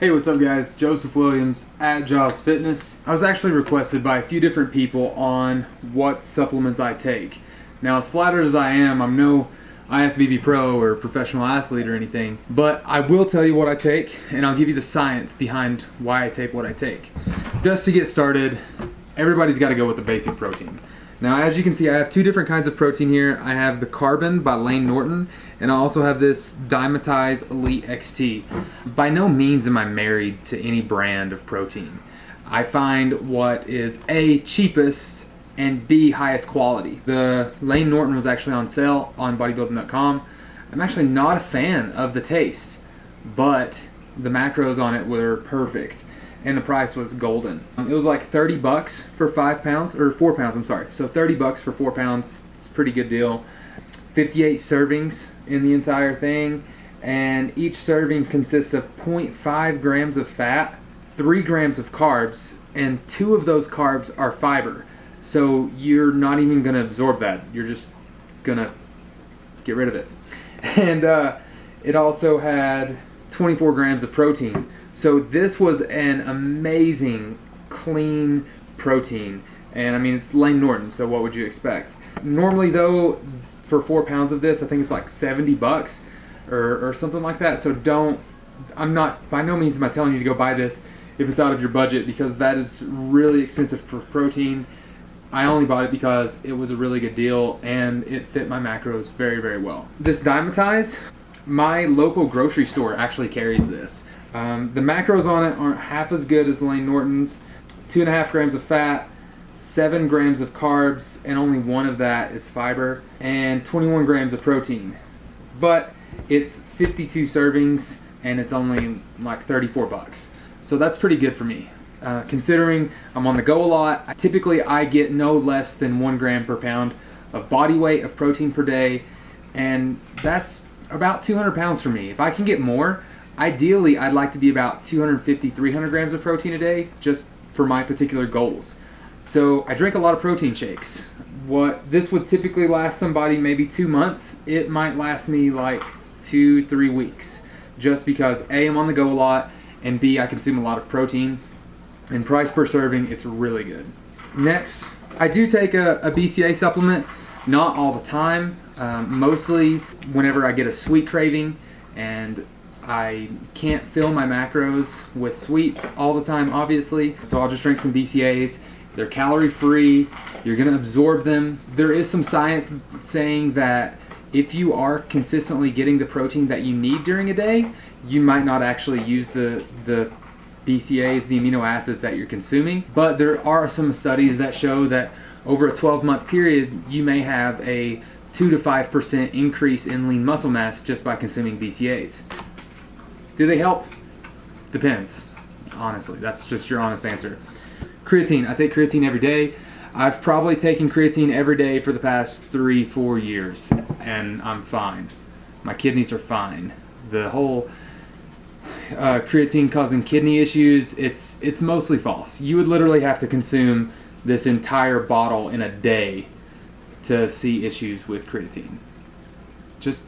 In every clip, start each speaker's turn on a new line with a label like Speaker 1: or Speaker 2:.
Speaker 1: Hey, what's up guys? Joseph Williams at Jaws Fitness. I was actually requested by a few different people on what supplements I take. Now, as flattered as I am, I'm no IFBB pro or professional athlete or anything, but I will tell you what I take and I'll give you the science behind why I take what I take. Just to get started, everybody's got to go with the basic protein. Now, as you can see, I have two different kinds of protein here. I have the Carbon by Layne Norton, and I also have this Dimetize Elite XT. By no means am I married to any brand of protein. I find what is A, cheapest, and B, highest quality. The Layne Norton was actually on sale on bodybuilding.com. I'm actually not a fan of the taste, but the macros on it were perfect. And the price was golden. It was like 30 bucks for 5 pounds, or 4 pounds, I'm sorry. So 30 bucks for 4 pounds, it's a pretty good deal. 58 servings in the entire thing, and each serving consists of 0.5 grams of fat, 3 grams of carbs, and 2 of those carbs are fiber. So you're not even gonna absorb that, you're just gonna get rid of it. And it also had 24 grams of protein. So this was an amazing, clean protein. And I mean, it's Layne Norton, so what would you expect? Normally though, for 4 pounds of this, I think it's like 70 bucks or something like that. So by no means am I telling you to go buy this if it's out of your budget, because that is really expensive for protein. I only bought it because it was a really good deal and it fit my macros very, very well. This Dimetize, my local grocery store actually carries this. The macros on it aren't half as good as Layne Norton's. 2.5 grams of fat, 7 grams of carbs, and only 1 of that is fiber, and 21 grams of protein. But it's 52 servings and it's only like 34 bucks. So that's pretty good for me. Considering I'm on the go a lot, typically I get no less than 1 gram per pound of body weight of protein per day, and that's about 200 pounds for me. If I can get more, ideally I'd like to be about 250, 300 grams of protein a day, just for my particular goals. So I drink a lot of protein shakes. What this would typically last somebody maybe 2 months, it might last me like 2-3 weeks, just because A, I'm on the go a lot, and B, I consume a lot of protein, and price per serving, it's really good. Next, I do take a BCAA supplement, not all the time, mostly whenever I get a sweet craving and I can't fill my macros with sweets all the time, obviously, so I'll just drink some BCAAs. They're calorie free, you're gonna absorb them. There is some science saying that if you are consistently getting the protein that you need during a day, you might not actually use the BCAAs, the amino acids that you're consuming. But there are some studies that show that over a 12-month period, you may have a 2 to 5% increase in lean muscle mass just by consuming BCAAs. Do they help? Depends. Honestly, that's just your honest answer. Creatine. I take creatine every day. I've probably taken creatine every day for the past 3-4 years, and I'm fine. My kidneys are fine. The whole creatine causing kidney issues, it's mostly false. You would literally have to consume this entire bottle in a day to see issues with creatine. Just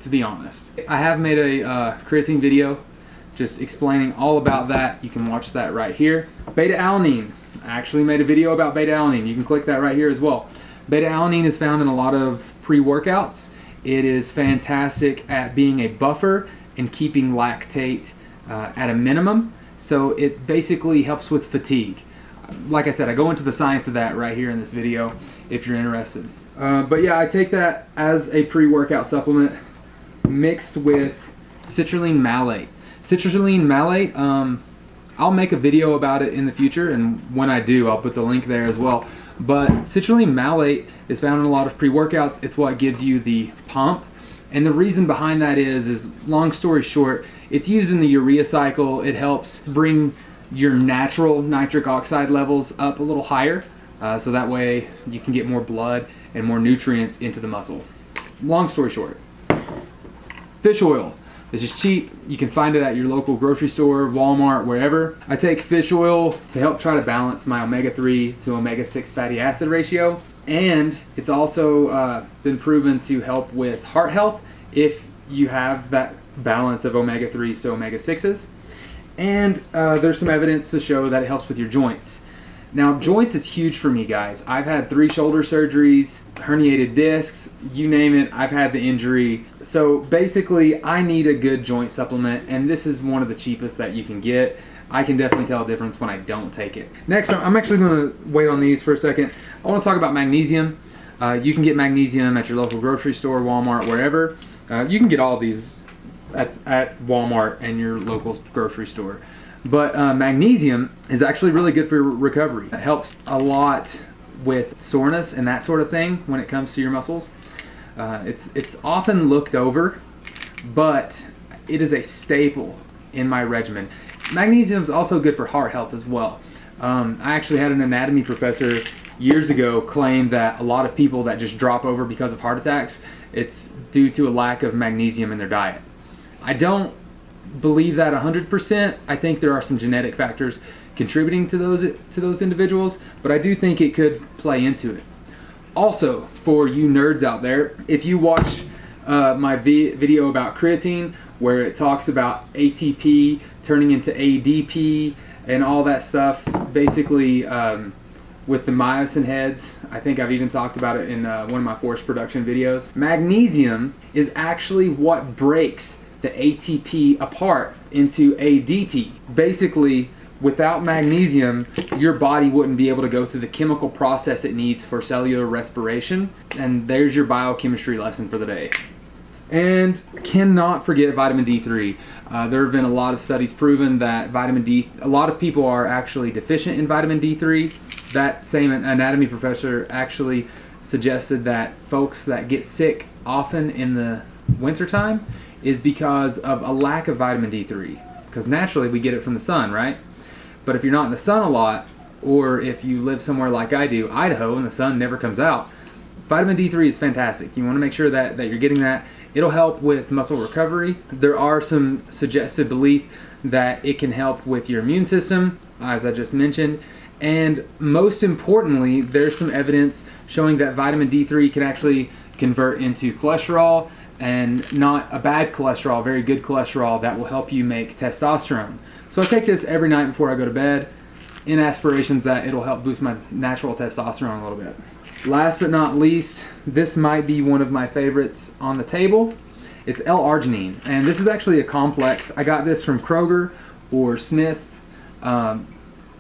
Speaker 1: to be honest. I have made a creatine video just explaining all about that. You can watch that right here. Beta-alanine. I actually made a video about beta-alanine. You can click that right here as well. Beta-alanine is found in a lot of pre-workouts. It is fantastic at being a buffer and keeping lactate at a minimum. So it basically helps with fatigue. Like I said, I go into the science of that right here in this video if you're interested. But yeah, I take that as a pre-workout supplement mixed with Citrulline Malate. Citrulline Malate, I'll make a video about it in the future, and when I do, I'll put the link there as well. But Citrulline Malate is found in a lot of pre-workouts. It's what gives you the pump. And the reason behind that is long story short, it's used in the urea cycle. It helps bring your natural nitric oxide levels up a little higher, so that way you can get more blood and more nutrients into the muscle. Long story short, fish oil. This is cheap. You can find it at your local grocery store, Walmart, wherever. I take fish oil to help try to balance my omega-3 to omega-6 fatty acid ratio. And it's also been proven to help with heart health if you have that balance of omega-3s to omega-6s. And there's some evidence to show that it helps with your joints. Now, joints is huge for me, guys. I've had 3 shoulder surgeries, herniated discs, you name it, I've had the injury. So basically, I need a good joint supplement, and this is one of the cheapest that you can get. I can definitely tell a difference when I don't take it. Next, I'm actually going to wait on these for a second. I want to talk about magnesium. You can get magnesium at your local grocery store, Walmart, wherever. You can get all of these at Walmart and your local grocery store. But magnesium is actually really good for recovery. It helps a lot with soreness and that sort of thing when it comes to your muscles. It's often looked over, but it is a staple in my regimen. Magnesium is also good for heart health as well. I actually had an anatomy professor years ago claim that a lot of people that just drop over because of heart attacks, it's due to a lack of magnesium in their diet. I don't believe that 100%. I think there are some genetic factors contributing to those individuals, but I do think it could play into it. Also, for you nerds out there, if you watch my video about creatine, where it talks about ATP turning into ADP and all that stuff, basically with the myosin heads, I think I've even talked about it in one of my force production videos. Magnesium is actually what breaks the ATP apart into ADP. Basically, without magnesium, your body wouldn't be able to go through the chemical process it needs for cellular respiration. And there's your biochemistry lesson for the day. And cannot forget vitamin D3. There have been a lot of studies proven that a lot of people are actually deficient in vitamin D3. That same anatomy professor actually suggested that folks that get sick often in the wintertime is because of a lack of vitamin D3. Because naturally we get it from the sun, right? But if you're not in the sun a lot, or if you live somewhere like I do, Idaho, and the sun never comes out, vitamin D3 is fantastic. You want to make sure that you're getting that. It'll help with muscle recovery. There are some suggested belief that it can help with your immune system, as I just mentioned. And most importantly, there's some evidence showing that vitamin D3 can actually convert into cholesterol, and not a bad cholesterol, very good cholesterol that will help you make testosterone. So I take this every night before I go to bed in aspirations that it'll help boost my natural testosterone a little bit. Last but not least, this might be one of my favorites on the table. It's L-arginine, and this is actually a complex. I got this from Kroger or Smith's.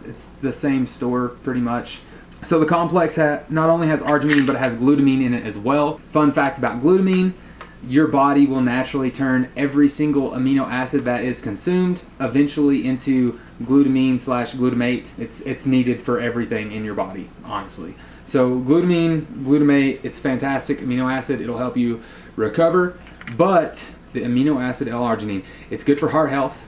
Speaker 1: It's the same store pretty much. So the complex not only has arginine, but it has glutamine in it as well. Fun fact about glutamine: your body will naturally turn every single amino acid that is consumed eventually into glutamine/glutamate. It's needed for everything in your body, honestly. So glutamate, it's fantastic amino acid. It'll help you recover. But the amino acid L-arginine, it's good for heart health,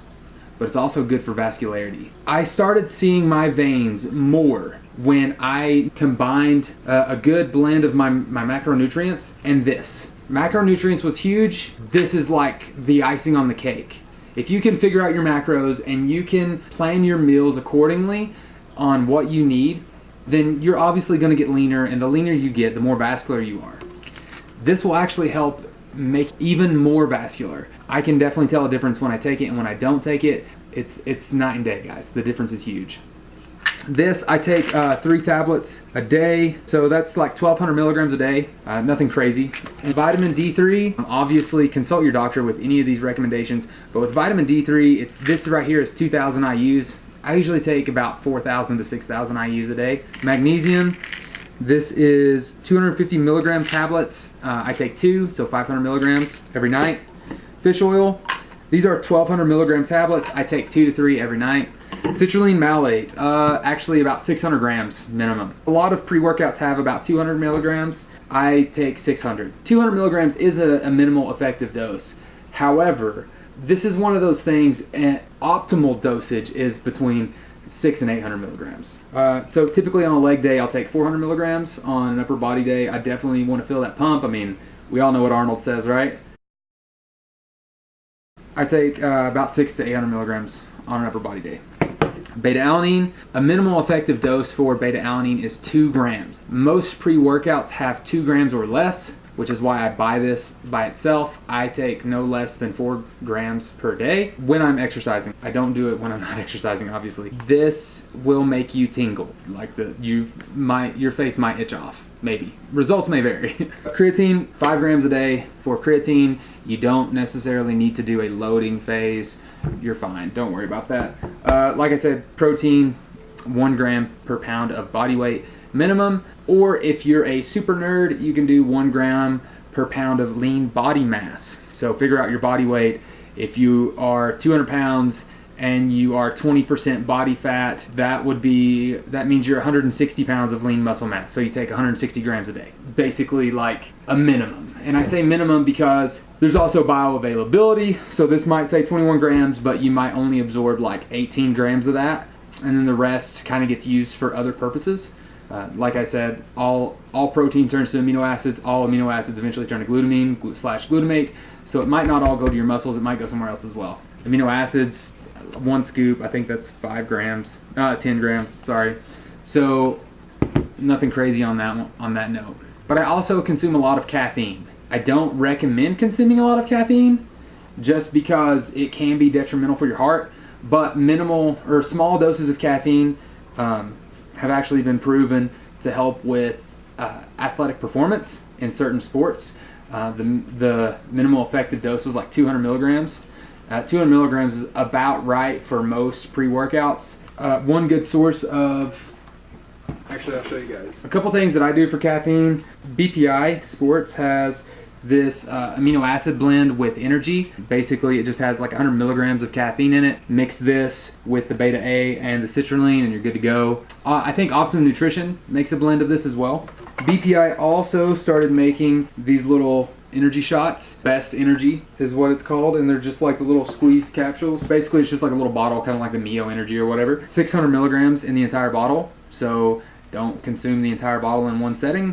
Speaker 1: but it's also good for vascularity. I started seeing my veins more when I combined a good blend of my macronutrients and this. Macronutrients was huge. This is like the icing on the cake. If you can figure out your macros and you can plan your meals accordingly on what you need, then you're obviously going to get leaner, and the leaner you get, the more vascular you are. This will actually help make even more vascular. I can definitely tell a difference when I take it and when I don't take it. It's night and day, guys. The difference is huge. This, I take 3 tablets a day, so that's like 1,200 milligrams a day, nothing crazy. And vitamin D3, obviously consult your doctor with any of these recommendations, but with vitamin D3, this right here is 2,000 IUs. I usually take about 4,000 to 6,000 IUs a day. Magnesium, this is 250 milligram tablets. I take 2, so 500 milligrams every night. Fish oil, these are 1,200 milligram tablets. I take 2 to 3 every night. Citrulline Malate, actually about 600 grams minimum. A lot of pre-workouts have about 200 milligrams. I take 600. 200 milligrams is a minimal effective dose. However, this is one of those things, and optimal dosage is between 600 and 800 milligrams. So typically on a leg day, I'll take 400 milligrams. On an upper body day, I definitely want to feel that pump. I mean, we all know what Arnold says, right? I take about 600 to 800 milligrams on an upper body day. Beta-alanine, a minimal effective dose for beta-alanine is 2 grams. Most pre-workouts have 2 grams or less. which is why I buy this by itself. I take no less than 4 grams per day when I'm exercising. I don't do it when I'm not exercising, obviously. This will make you tingle, like your face might itch off. Maybe. Results may vary. Creatine, 5 grams a day. For creatine, you don't necessarily need to do a loading phase. You're fine. Don't worry about that. Like I said, protein, 1 gram per pound of body weight minimum. Or if you're a super nerd, you can do 1 gram per pound of lean body mass. So figure out your body weight. If you are 200 pounds and you are 20% body fat, that means you're 160 pounds of lean muscle mass. So you take 160 grams a day, basically like a minimum. And I say minimum because there's also bioavailability. So this might say 21 grams, but you might only absorb like 18 grams of that. And then the rest kind of gets used for other purposes. Like I said, all protein turns to amino acids. All amino acids eventually turn to glutamine/glutamate. So it might not all go to your muscles. It might go somewhere else as well. Amino acids, 1 scoop, I think that's 10 grams, sorry. So nothing crazy on that note. But I also consume a lot of caffeine. I don't recommend consuming a lot of caffeine just because it can be detrimental for your heart, but minimal or small doses of caffeine have actually been proven to help with athletic performance in certain sports. The minimal effective dose was like 200 milligrams. 200 milligrams is about right for most pre-workouts. One good source of, actually I'll show you guys. A couple things that I do for caffeine. BPI Sports has this amino acid blend with energy. Basically it just has like 100 milligrams of caffeine in it. Mix this with the beta A and the citrulline and you're good to go. I think Optimum Nutrition makes a blend of this as well. BPI also started making these little energy shots. Best Energy is what it's called, and they're just like the little squeeze capsules. Basically it's just like a little bottle, kind of like the Mio Energy or whatever. 600 milligrams in the entire bottle, so don't consume the entire bottle in one setting.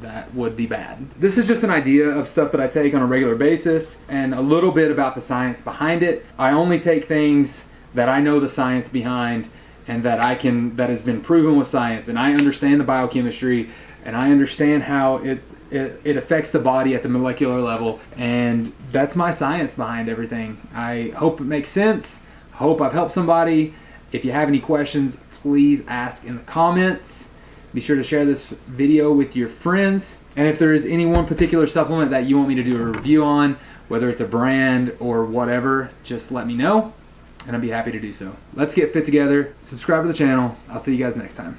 Speaker 1: That would be bad. This is just an idea of stuff that I take on a regular basis and a little bit about the science behind it. I only take things that I know the science behind and that has been proven with science, and I understand the biochemistry and I understand how it affects the body at the molecular level, and that's my science behind everything. I hope it makes sense. Hope I've helped somebody. If you have any questions, please ask in the comments. Be sure to share this video with your friends. And if there is any one particular supplement that you want me to do a review on, whether it's a brand or whatever, just let me know and I'll be happy to do so. Let's get fit together. Subscribe to the channel. I'll see you guys next time.